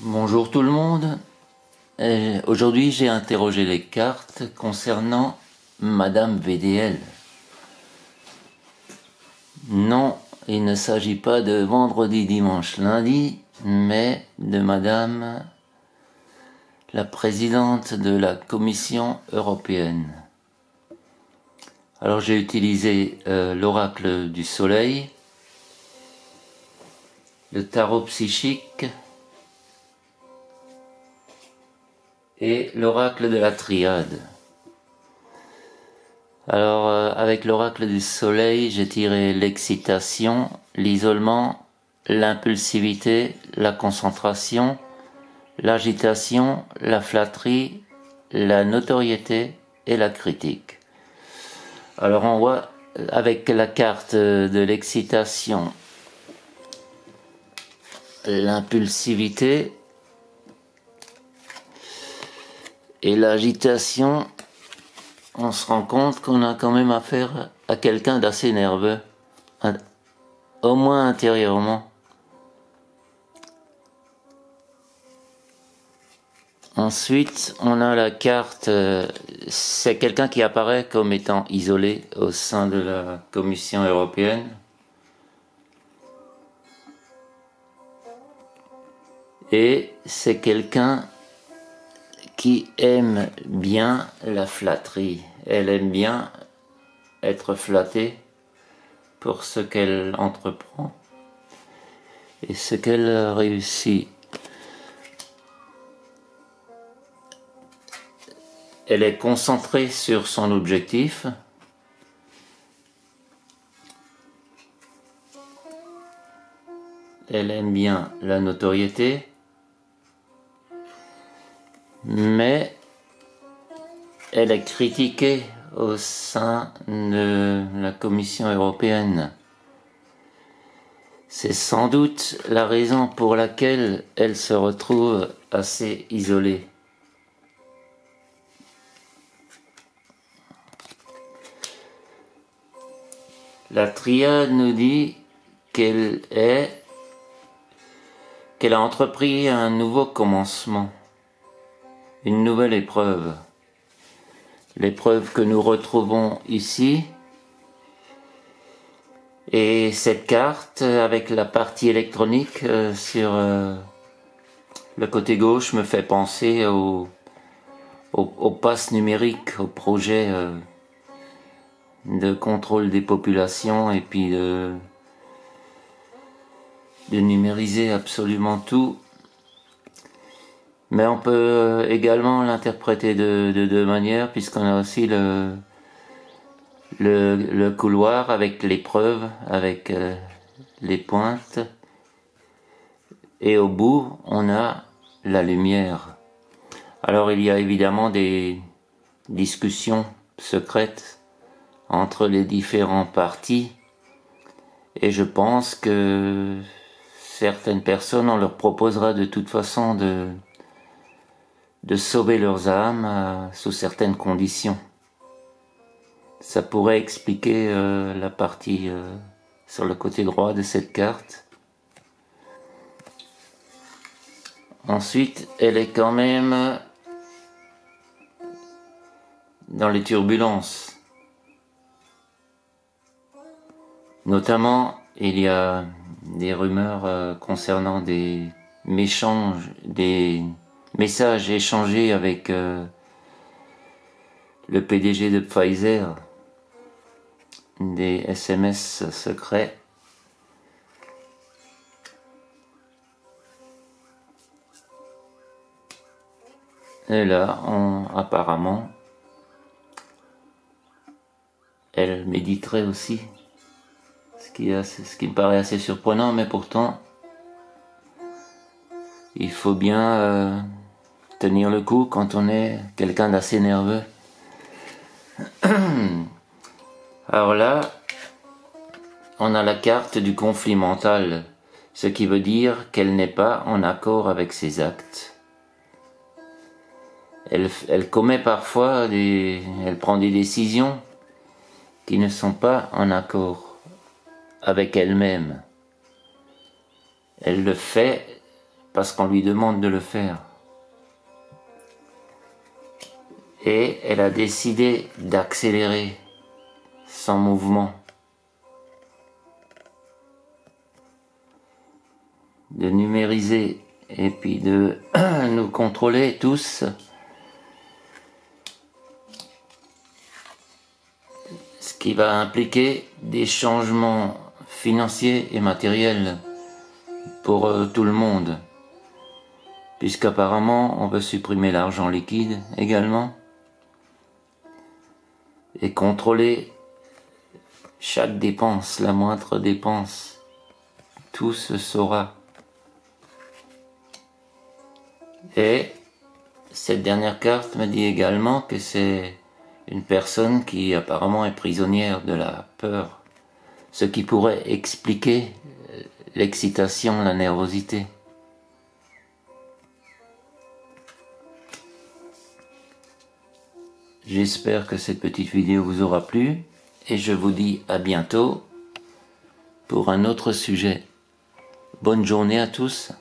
Bonjour tout le monde. Aujourd'hui, j'ai interrogé les cartes concernant Madame VDL. Non, il ne s'agit pas de vendredi, dimanche, lundi, mais de Madame la présidente de la Commission européenne. Alors j'ai utilisé l'oracle du soleil, le tarot psychique et l'oracle de la triade. Alors avec l'oracle du soleil, j'ai tiré l'excitation, l'isolement, l'impulsivité, la concentration, l'agitation, la flatterie, la notoriété et la critique. Alors on voit avec la carte de l'excitation, l'impulsivité et l'agitation, on se rend compte qu'on a quand même affaire à quelqu'un d'assez nerveux, au moins intérieurement. Ensuite, on a la carte, c'est quelqu'un qui apparaît comme étant isolé au sein de la Commission européenne. Et c'est quelqu'un qui aime bien la flatterie. Elle aime bien être flattée pour ce qu'elle entreprend et ce qu'elle réussit. Elle est concentrée sur son objectif. Elle aime bien la notoriété. Mais elle est critiquée au sein de la Commission européenne. C'est sans doute la raison pour laquelle elle se retrouve assez isolée. La triade nous dit qu'elle a entrepris un nouveau commencement, une nouvelle épreuve. L'épreuve que nous retrouvons ici. Et cette carte, avec la partie électronique sur le côté gauche, me fait penser au pass numérique, au projet de contrôle des populations et puis de numériser absolument tout. Mais on peut également l'interpréter de deux manières, puisqu'on a aussi le couloir avec l'épreuve, avec les pointes. Et au bout, on a la lumière. Alors il y a évidemment des discussions secrètes entre les différents partis. Et je pense que certaines personnes, on leur proposera de toute façon de sauver leurs âmes sous certaines conditions. Ça pourrait expliquer la partie sur le côté droit de cette carte. Ensuite, elle est quand même dans les turbulences. Notamment, il y a des rumeurs concernant des messages échangés avec le PDG de Pfizer, des SMS secrets. Et là, apparemment, elle méditerait aussi. Ce qui me paraît assez surprenant, mais pourtant, il faut bien tenir le coup quand on est quelqu'un d'assez nerveux. Alors là, on a la carte du conflit mental, ce qui veut dire qu'elle n'est pas en accord avec ses actes. Elle commet parfois elle prend des décisions qui ne sont pas en accord avec elle-même. Elle le fait parce qu'on lui demande de le faire. Et elle a décidé d'accélérer son mouvement, de numériser et puis de nous contrôler tous, ce qui va impliquer des changements financiers et matériels pour tout le monde, puisqu'apparemment on veut supprimer l'argent liquide également et contrôler chaque dépense, la moindre dépense, tout se saura. Et cette dernière carte me dit également que c'est une personne qui apparemment est prisonnière de la peur, ce qui pourrait expliquer l'excitation, la nervosité. J'espère que cette petite vidéo vous aura plu et je vous dis à bientôt pour un autre sujet. Bonne journée à tous.